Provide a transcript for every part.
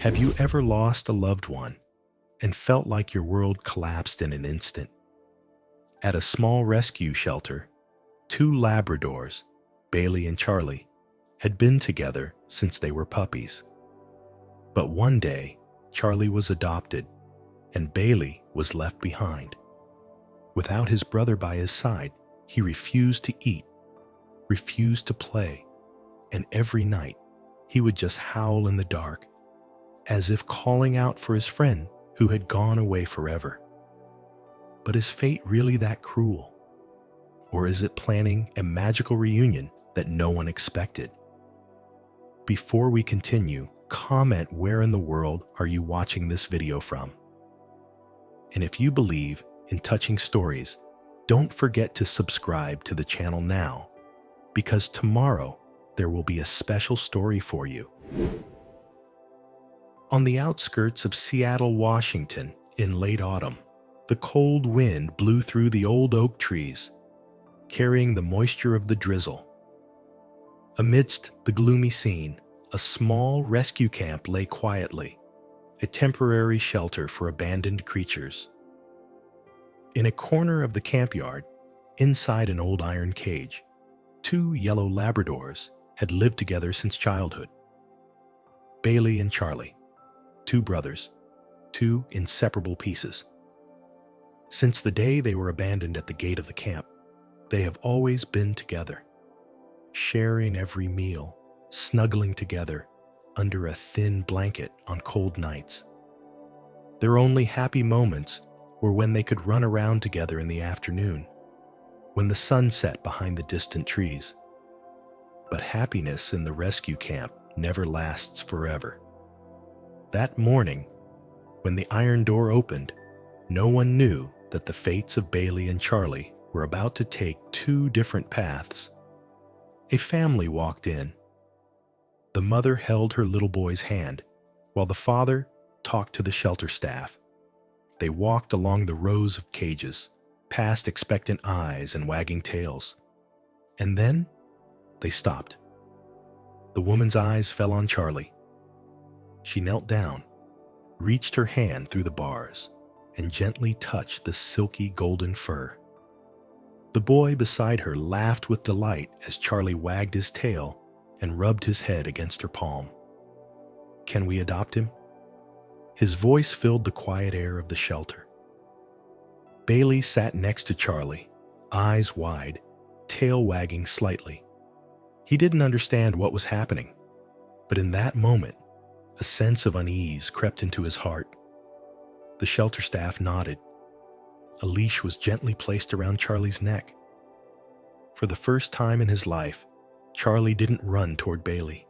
Have you ever lost a loved one and felt like your world collapsed in an instant? At a small rescue shelter, two Labradors, Bailey and Charlie, had been together since they were puppies. But one day, Charlie was adopted and Bailey was left behind. Without his brother by his side, he refused to eat, refused to play, and every night he would just howl in the dark, as if calling out for his friend who had gone away forever. But is fate really that cruel? Or is it planning a magical reunion that no one expected? Before we continue, comment where in the world are you watching this video from? And if you believe in touching stories, don't forget to subscribe to the channel now, because tomorrow there will be a special story for you. On the outskirts of Seattle, Washington, in late autumn, the cold wind blew through the old oak trees, carrying the moisture of the drizzle. Amidst the gloomy scene, a small rescue camp lay quietly, a temporary shelter for abandoned creatures. In a corner of the campyard, inside an old iron cage, two yellow Labradors had lived together since childhood. Bailey and Charlie, two brothers, two inseparable pieces. Since the day they were abandoned at the gate of the camp, they have always been together, sharing every meal, snuggling together under a thin blanket on cold nights. Their only happy moments were when they could run around together in the afternoon, when the sun set behind the distant trees. But happiness in the rescue camp never lasts forever. That morning, when the iron door opened, no one knew that the fates of Bailey and Charlie were about to take two different paths. A family walked in. The mother held her little boy's hand, while the father talked to the shelter staff. They walked along the rows of cages, past expectant eyes and wagging tails. And then they stopped. The woman's eyes fell on Charlie. She knelt down, reached her hand through the bars, and gently touched the silky golden fur. The boy beside her laughed with delight as Charlie wagged his tail and rubbed his head against her palm. "Can we adopt him?" His voice filled the quiet air of the shelter. Bailey sat next to Charlie, eyes wide, tail wagging slightly. He didn't understand what was happening, but in that moment, a sense of unease crept into his heart. The shelter staff nodded. A leash was gently placed around Charlie's neck. For the first time in his life, Charlie didn't run toward Bailey.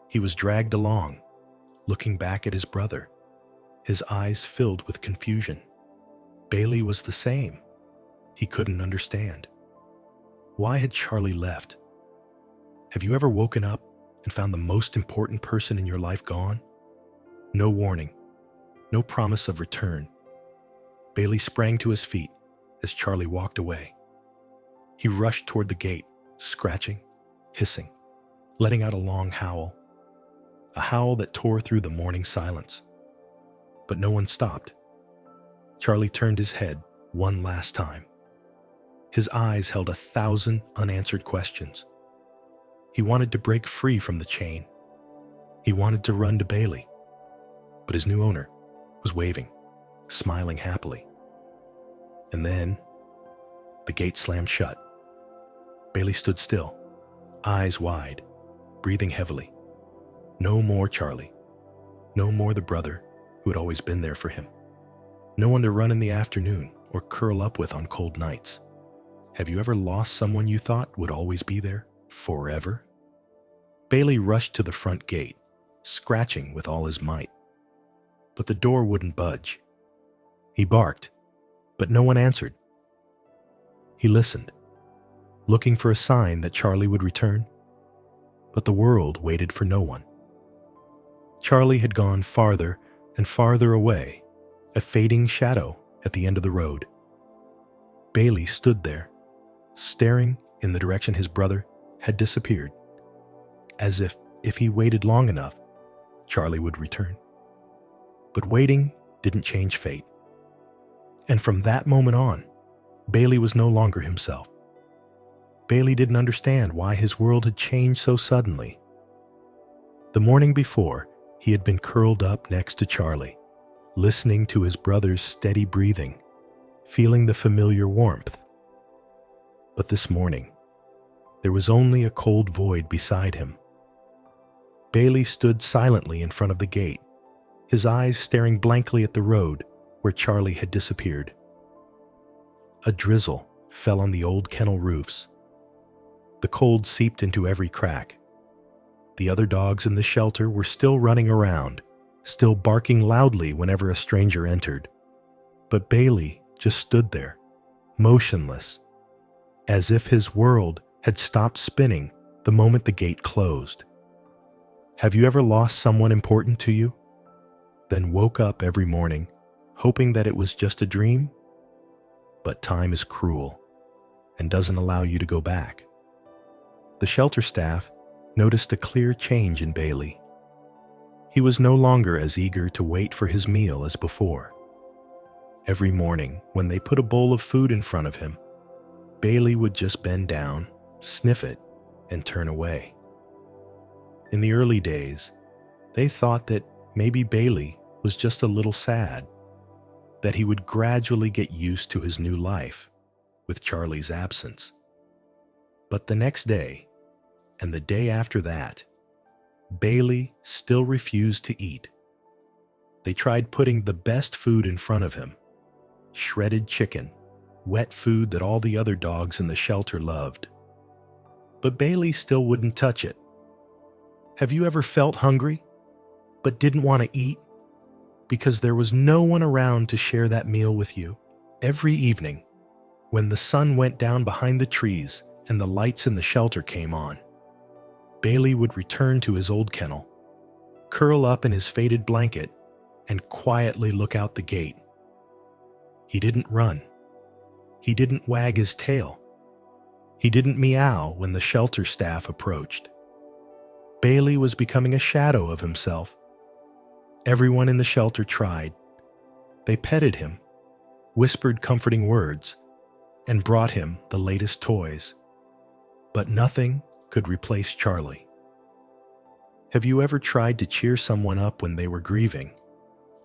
He was dragged along, looking back at his brother, his eyes filled with confusion. Bailey was the same. He couldn't understand. Why had Charlie left? Have you ever woken up and found the most important person in your life gone? No warning, no promise of return. Bailey sprang to his feet as Charlie walked away. He rushed toward the gate, scratching, hissing, letting out a long howl, a howl that tore through the morning silence. But no one stopped. Charlie turned his head one last time. His eyes held 1,000 unanswered questions. He wanted to break free from the chain. He wanted to run to Bailey, but his new owner was waving, smiling happily. And then the gate slammed shut. Bailey stood still, eyes wide, breathing heavily. No more Charlie. No more the brother who had always been there for him. No one to run in the afternoon or curl up with on cold nights. Have you ever lost someone you thought would always be there, forever? Bailey rushed to the front gate, scratching with all his might. But the door wouldn't budge. He barked, but no one answered. He listened, looking for a sign that Charlie would return. But the world waited for no one. Charlie had gone farther and farther away, a fading shadow at the end of the road. Bailey stood there, staring in the direction his brother had disappeared, as if he waited long enough, Charlie would return. But waiting didn't change fate. And from that moment on, Bailey was no longer himself. Bailey didn't understand why his world had changed so suddenly. The morning before, he had been curled up next to Charlie, listening to his brother's steady breathing, feeling the familiar warmth. But this morning, there was only a cold void beside him. Bailey stood silently in front of the gate, his eyes staring blankly at the road where Charlie had disappeared. A drizzle fell on the old kennel roofs. The cold seeped into every crack. The other dogs in the shelter were still running around, still barking loudly whenever a stranger entered. But Bailey just stood there, motionless, as if his world had stopped spinning the moment the gate closed. Have you ever lost someone important to you, then woke up every morning hoping that it was just a dream? But time is cruel and doesn't allow you to go back. The shelter staff noticed a clear change in Bailey. He was no longer as eager to wait for his meal as before. Every morning, when they put a bowl of food in front of him, Bailey would just bend down, sniff it, and turn away. In the early days, they thought that maybe Bailey was just a little sad, that he would gradually get used to his new life with Charlie's absence. But the next day, and the day after that, Bailey still refused to eat. They tried putting the best food in front of him: shredded chicken, wet food that all the other dogs in the shelter loved. But Bailey still wouldn't touch it. Have you ever felt hungry, but didn't want to eat because there was no one around to share that meal with you? Every evening, when the sun went down behind the trees and the lights in the shelter came on, Bailey would return to his old kennel, curl up in his faded blanket, and quietly look out the gate. He didn't run. He didn't wag his tail. He didn't meow when the shelter staff approached. Bailey was becoming a shadow of himself. Everyone in the shelter tried. They petted him, whispered comforting words, and brought him the latest toys. But nothing could replace Charlie. Have you ever tried to cheer someone up when they were grieving,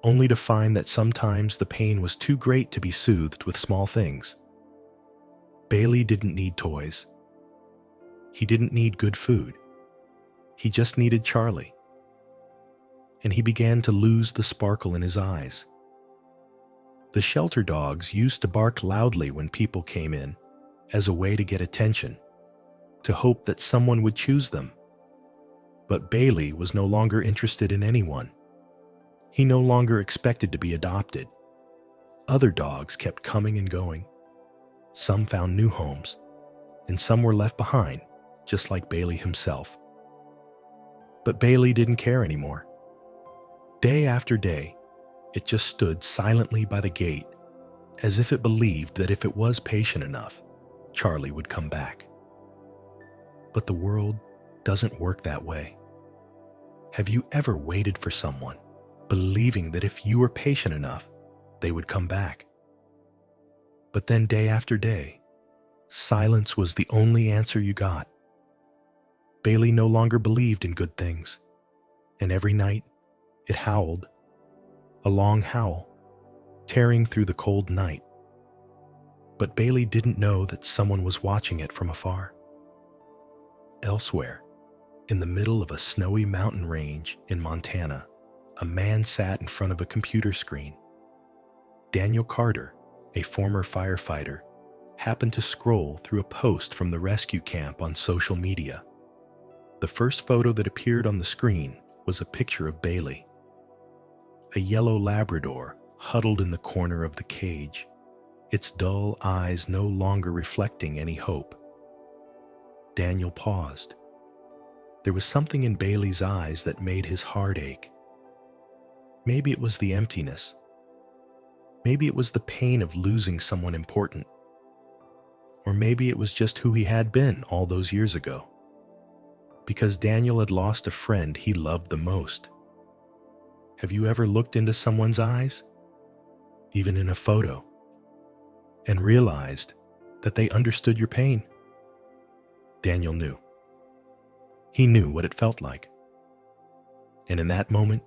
only to find that sometimes the pain was too great to be soothed with small things? Bailey didn't need toys. He didn't need good food. He just needed Charlie. And he began to lose the sparkle in his eyes. The shelter dogs used to bark loudly when people came in, as a way to get attention, to hope that someone would choose them. But Bailey was no longer interested in anyone. He no longer expected to be adopted. Other dogs kept coming and going. Some found new homes, and some were left behind, just like Bailey himself. But Bailey didn't care anymore. Day after day, it just stood silently by the gate, as if it believed that if it was patient enough, Charlie would come back. But the world doesn't work that way. Have you ever waited for someone, believing that if you were patient enough, they would come back? But then day after day, silence was the only answer you got. Bailey no longer believed in good things, and every night it howled, a long howl, tearing through the cold night. But Bailey didn't know that someone was watching it from afar. Elsewhere, in the middle of a snowy mountain range in Montana, a man sat in front of a computer screen. Daniel Carter, a former firefighter, happened to scroll through a post from the rescue camp on social media. The first photo that appeared on the screen was a picture of Bailey, a yellow Labrador huddled in the corner of the cage, its dull eyes no longer reflecting any hope. Daniel paused. There was something in Bailey's eyes that made his heart ache. Maybe it was the emptiness. Maybe it was the pain of losing someone important. Or maybe it was just who he had been all those years ago. Because Daniel had lost a friend he loved the most. Have you ever looked into someone's eyes, even in a photo, and realized that they understood your pain? Daniel knew. He knew what it felt like. And in that moment,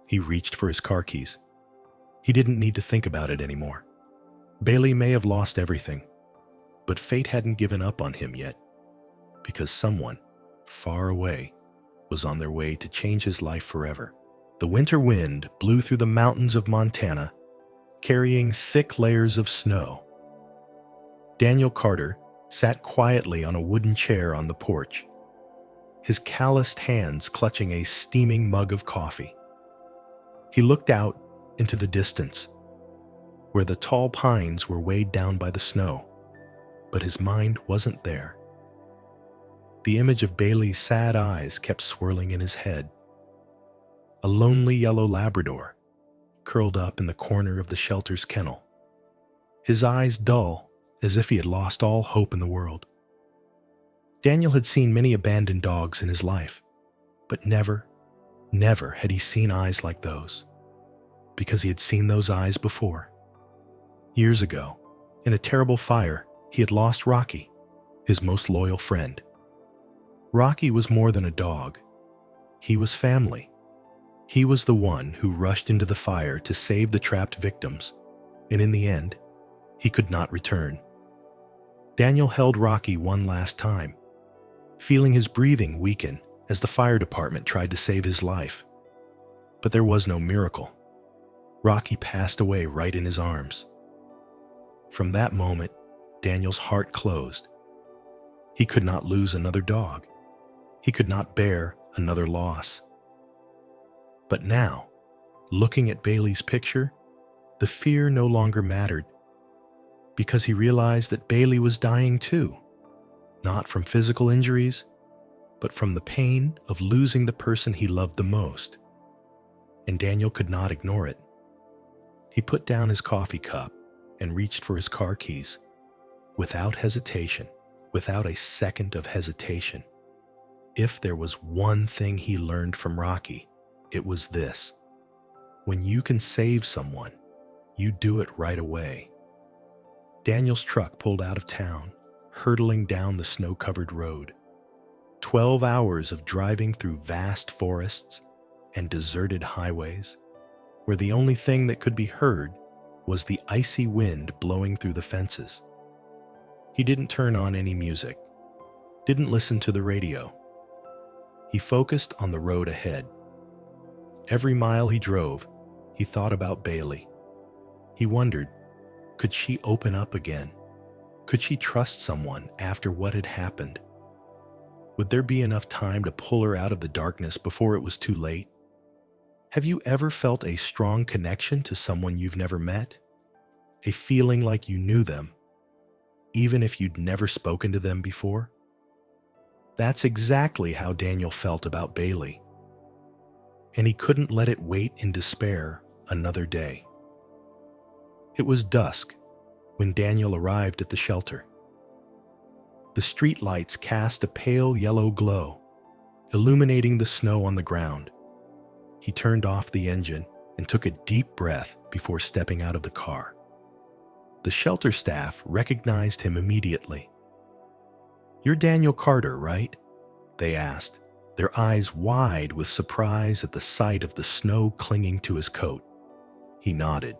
he reached for his car keys. He didn't need to think about it anymore. Bailey may have lost everything, but fate hadn't given up on him yet, because someone far away was on their way to change his life forever. The winter wind blew through the mountains of Montana, carrying thick layers of snow. Daniel Carter sat quietly on a wooden chair on the porch, his calloused hands clutching a steaming mug of coffee. He looked out into the distance, where the tall pines were weighed down by the snow, but his mind wasn't there. The image of Bailey's sad eyes kept swirling in his head. A lonely yellow Labrador, curled up in the corner of the shelter's kennel, his eyes dull as if he had lost all hope in the world. Daniel had seen many abandoned dogs in his life, but never had he seen eyes like those, because he had seen those eyes before. Years ago, in a terrible fire, he had lost Rocky, his most loyal friend. Rocky was more than a dog. He was family. He was the one who rushed into the fire to save the trapped victims, and in the end, he could not return. Daniel held Rocky one last time, feeling his breathing weaken as the fire department tried to save his life. But there was no miracle. Rocky passed away right in his arms. From that moment, Daniel's heart closed. He could not lose another dog. He could not bear another loss. But now, looking at Bailey's picture, the fear no longer mattered, because he realized that Bailey was dying too, not from physical injuries, but from the pain of losing the person he loved the most. And Daniel could not ignore it. He put down his coffee cup and reached for his car keys, without hesitation, without a second of hesitation. If there was one thing he learned from Rocky, it was this: when you can save someone, you do it right away. Daniel's truck pulled out of town, hurtling down the snow-covered road. 12 hours of driving through vast forests and deserted highways, where the only thing that could be heard was the icy wind blowing through the fences. He didn't turn on any music, didn't listen to the radio. He focused on the road ahead. Every mile he drove, he thought about Bailey. He wondered, could she open up again? Could she trust someone after what had happened? Would there be enough time to pull her out of the darkness before it was too late? Have you ever felt a strong connection to someone you've never met? A feeling like you knew them, even if you'd never spoken to them before? That's exactly how Daniel felt about Bailey. And he couldn't let it wait in despair another day. It was dusk when Daniel arrived at the shelter. The street lights cast a pale yellow glow, illuminating the snow on the ground. He turned off the engine and took a deep breath before stepping out of the car. The shelter staff recognized him immediately. "You're Daniel Carter, right?" they asked, their eyes wide with surprise at the sight of the snow clinging to his coat. He nodded.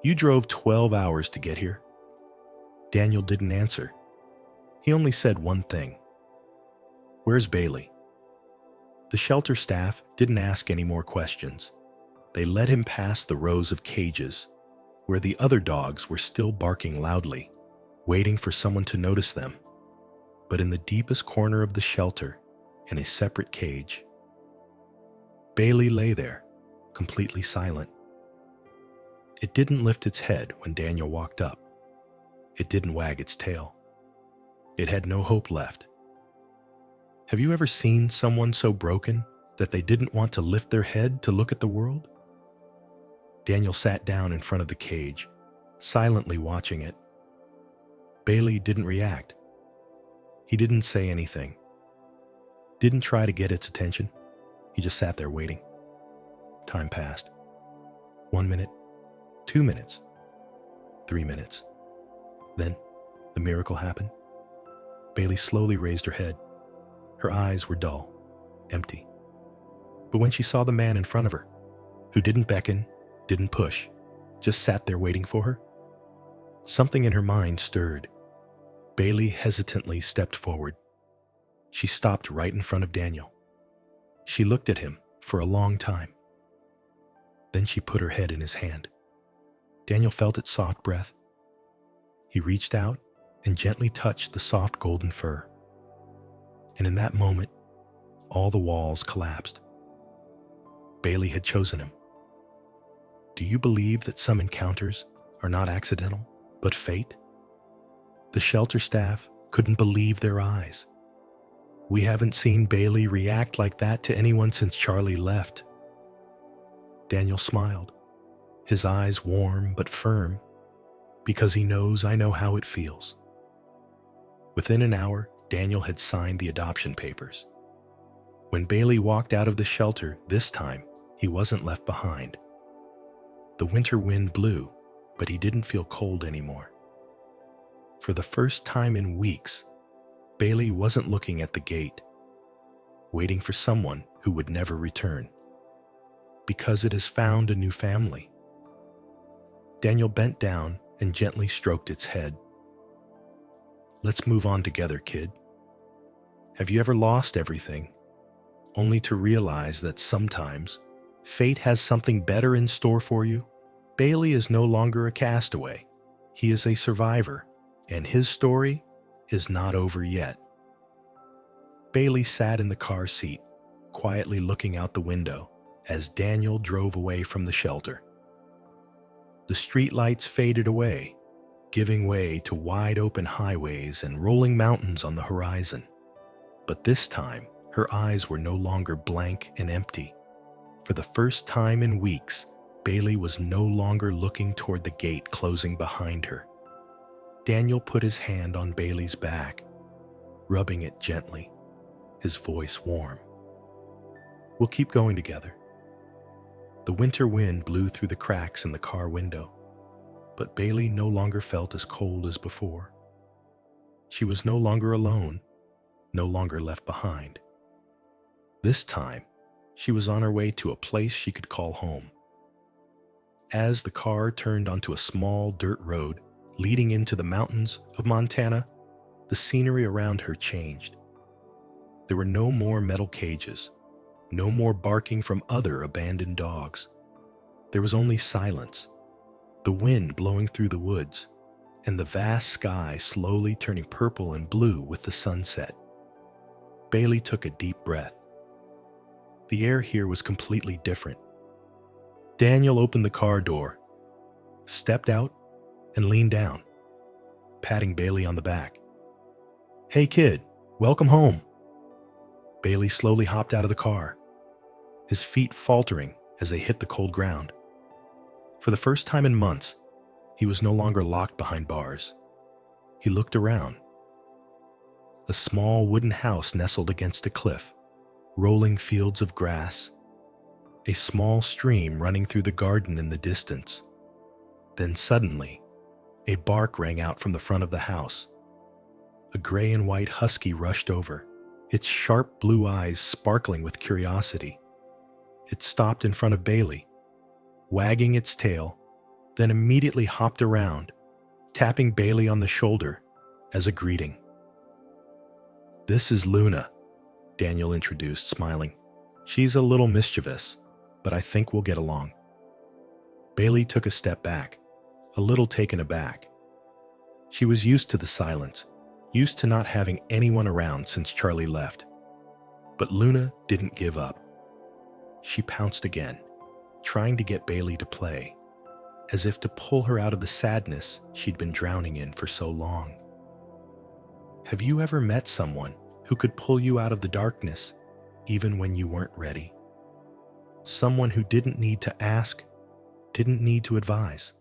"You drove 12 hours to get here?" Daniel didn't answer. He only said one thing. "Where's Bailey?" The shelter staff didn't ask any more questions. They led him past the rows of cages, where the other dogs were still barking loudly, waiting for someone to notice them. But in the deepest corner of the shelter, in a separate cage, Bailey lay there, completely silent. It didn't lift its head when Daniel walked up. It didn't wag its tail. It had no hope left. Have you ever seen someone so broken that they didn't want to lift their head to look at the world? Daniel sat down in front of the cage, silently watching it. Bailey didn't react. He didn't say anything. Didn't try to get its attention. He just sat there waiting. Time passed. 1 minute, 2 minutes, 3 minutes. Then, the miracle happened. Bailey slowly raised her head. Her eyes were dull, empty. But when she saw the man in front of her, who didn't beckon, didn't push, just sat there waiting for her, something in her mind stirred. Bailey hesitantly stepped forward. She stopped right in front of Daniel. She looked at him for a long time. Then she put her head in his hand. Daniel felt its soft breath. He reached out and gently touched the soft golden fur. And in that moment, all the walls collapsed. Bailey had chosen him. Do you believe that some encounters are not accidental, but fate? The shelter staff couldn't believe their eyes. We haven't seen Bailey react like that to anyone since Charlie left. Daniel smiled, his eyes warm but firm, because he knows I know how it feels. Within an hour, Daniel had signed the adoption papers. When Bailey walked out of the shelter this time, he wasn't left behind. The winter wind blew, but he didn't feel cold anymore. For the first time in weeks, Bailey wasn't looking at the gate, waiting for someone who would never return, because it has found a new family. Daniel bent down and gently stroked its head. Let's move on together, kid. Have you ever lost everything, only to realize that sometimes fate has something better in store for you? Bailey is no longer a castaway. He is a survivor, and his story is not over yet. Bailey sat in the car seat, quietly looking out the window as Daniel drove away from the shelter. The streetlights faded away, giving way to wide-open highways and rolling mountains on the horizon. But this time, her eyes were no longer blank and empty. For the first time in weeks, Bailey was no longer looking toward the gate closing behind her. Daniel put his hand on Bailey's back, rubbing it gently, his voice warm. We'll keep going together. The winter wind blew through the cracks in the car window, but Bailey no longer felt as cold as before. She was no longer alone, no longer left behind. This time, she was on her way to a place she could call home. As the car turned onto a small dirt road leading into the mountains of Montana, the scenery around her changed. There were no more metal cages, no more barking from other abandoned dogs. There was only silence, the wind blowing through the woods, and the vast sky slowly turning purple and blue with the sunset. Bailey took a deep breath. The air here was completely different. Daniel opened the car door, stepped out, and leaned down, patting Bailey on the back. Hey kid, welcome home. Bailey slowly hopped out of the car, his feet faltering as they hit the cold ground. For the first time in months, he was no longer locked behind bars. He looked around. A small wooden house nestled against a cliff, rolling fields of grass, a small stream running through the garden in the distance. Then suddenly, a bark rang out from the front of the house. A gray and white husky rushed over, its sharp blue eyes sparkling with curiosity. It stopped in front of Bailey, wagging its tail, then immediately hopped around, tapping Bailey on the shoulder as a greeting. This is Luna, Daniel introduced, smiling. She's a little mischievous, but I think we'll get along. Bailey took a step back, a little taken aback. She was used to the silence, used to not having anyone around since Charlie left. But Luna didn't give up. She pounced again, trying to get Bailey to play, as if to pull her out of the sadness she'd been drowning in for so long. Have you ever met someone who could pull you out of the darkness even when you weren't ready? Someone who didn't need to ask, didn't need to advise,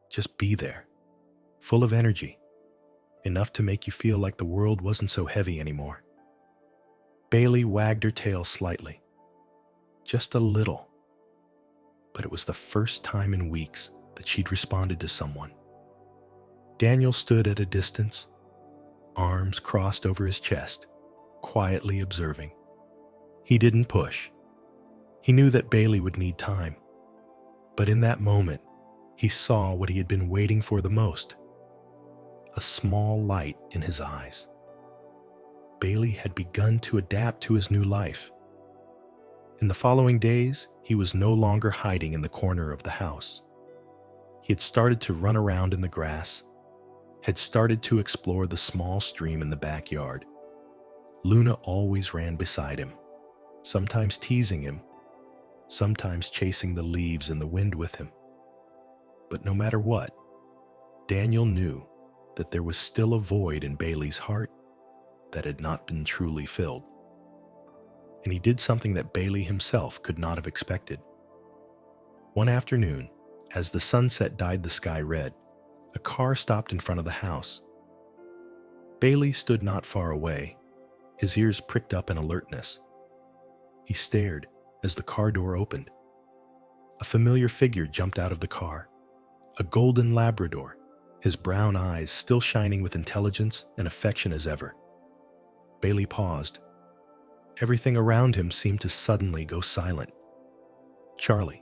just be there, full of energy, enough to make you feel like the world wasn't so heavy anymore. Bailey wagged her tail slightly, just a little, but it was the first time in weeks that she'd responded to someone. Daniel stood at a distance, arms crossed over his chest, quietly observing. He didn't push. He knew that Bailey would need time. But in that moment, he saw what he had been waiting for the most: a small light in his eyes. Bailey had begun to adapt to his new life. In the following days, he was no longer hiding in the corner of the house. He had started to run around in the grass, had started to explore the small stream in the backyard. Luna always ran beside him, sometimes teasing him, sometimes chasing the leaves in the wind with him. But no matter what, Daniel knew that there was still a void in Bailey's heart that had not been truly filled. And he did something that Bailey himself could not have expected. One afternoon, as the sunset dyed the sky red, a car stopped in front of the house. Bailey stood not far away, his ears pricked up in alertness. He stared as the car door opened. A familiar figure jumped out of the car, a golden Labrador, his brown eyes still shining with intelligence and affection as ever. Bailey paused. Everything around him seemed to suddenly go silent. Charlie.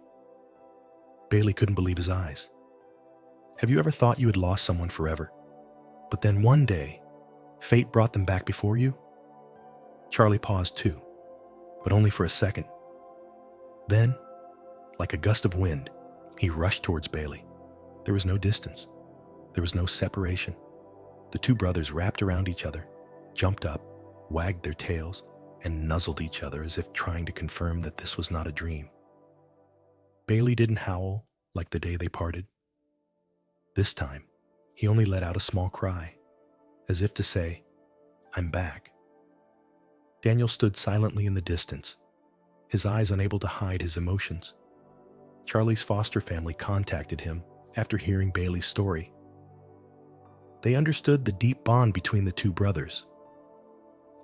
Bailey couldn't believe his eyes. Have you ever thought you had lost someone forever, but then one day, fate brought them back before you? Charlie paused too, but only for a second. Then, like a gust of wind, he rushed towards Bailey. There was no distance. There was no separation. The two brothers wrapped around each other, jumped up, wagged their tails, and nuzzled each other as if trying to confirm that this was not a dream. Bailey didn't howl like the day they parted. This time, he only let out a small cry, as if to say, "I'm back." Daniel stood silently in the distance, his eyes unable to hide his emotions. Charlie's foster family contacted him after hearing Bailey's story. They understood the deep bond between the two brothers,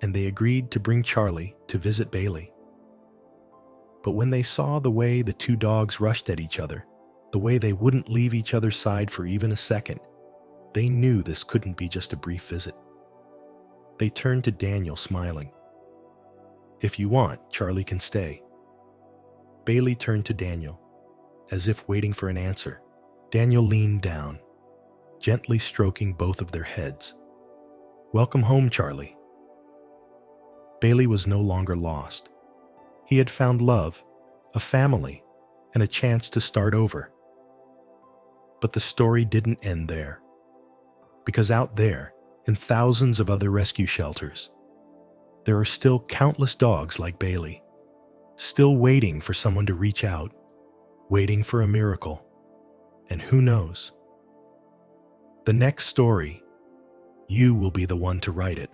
and they agreed to bring Charlie to visit Bailey. But when they saw the way the two dogs rushed at each other, the way they wouldn't leave each other's side for even a second, they knew this couldn't be just a brief visit. They turned to Daniel, smiling. "If you want, Charlie can stay." Bailey turned to Daniel, as if waiting for an answer. Daniel leaned down, gently stroking both of their heads. "Welcome home, Charlie." Bailey was no longer lost. He had found love, a family, and a chance to start over. But the story didn't end there. Because out there, in thousands of other rescue shelters, there are still countless dogs like Bailey, still waiting for someone to reach out, waiting for a miracle. And who knows? The next story, you will be the one to write it.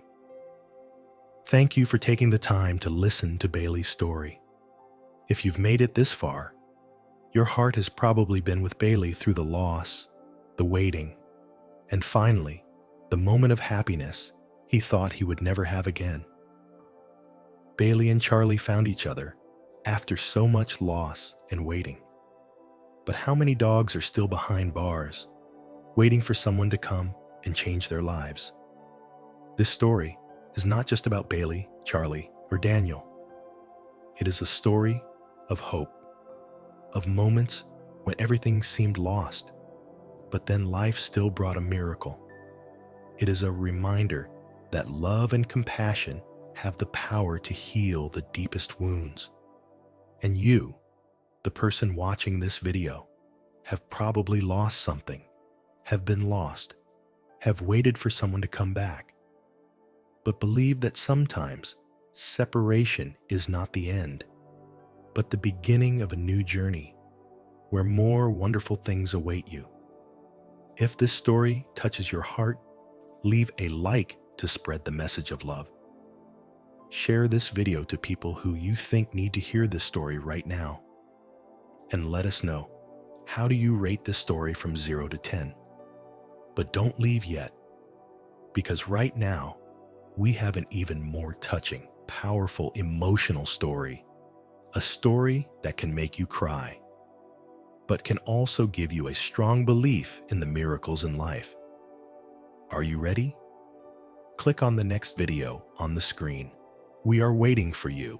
Thank you for taking the time to listen to Bailey's story. If you've made it this far, your heart has probably been with Bailey through the loss, the waiting, and finally, the moment of happiness he thought he would never have again. Bailey and Charlie found each other after so much loss and waiting. But how many dogs are still behind bars, waiting for someone to come and change their lives? This story is not just about Bailey, Charlie, or Daniel. It is a story of hope, of moments when everything seemed lost, but then life still brought a miracle. It is a reminder that love and compassion have the power to heal the deepest wounds. And you, the person watching this video, have probably lost something, have been lost, have waited for someone to come back, but believe that sometimes separation is not the end, but the beginning of a new journey where more wonderful things await you. If this story touches your heart, leave a like to spread the message of love. Share this video to people who you think need to hear this story right now. And let us know, how do you rate this story from 0 to 10? But don't leave yet, because right now, we have an even more touching, powerful, emotional story. A story that can make you cry. but can also give you a strong belief in the miracles in life. Are you ready? Click on the next video on the screen. We are waiting for you.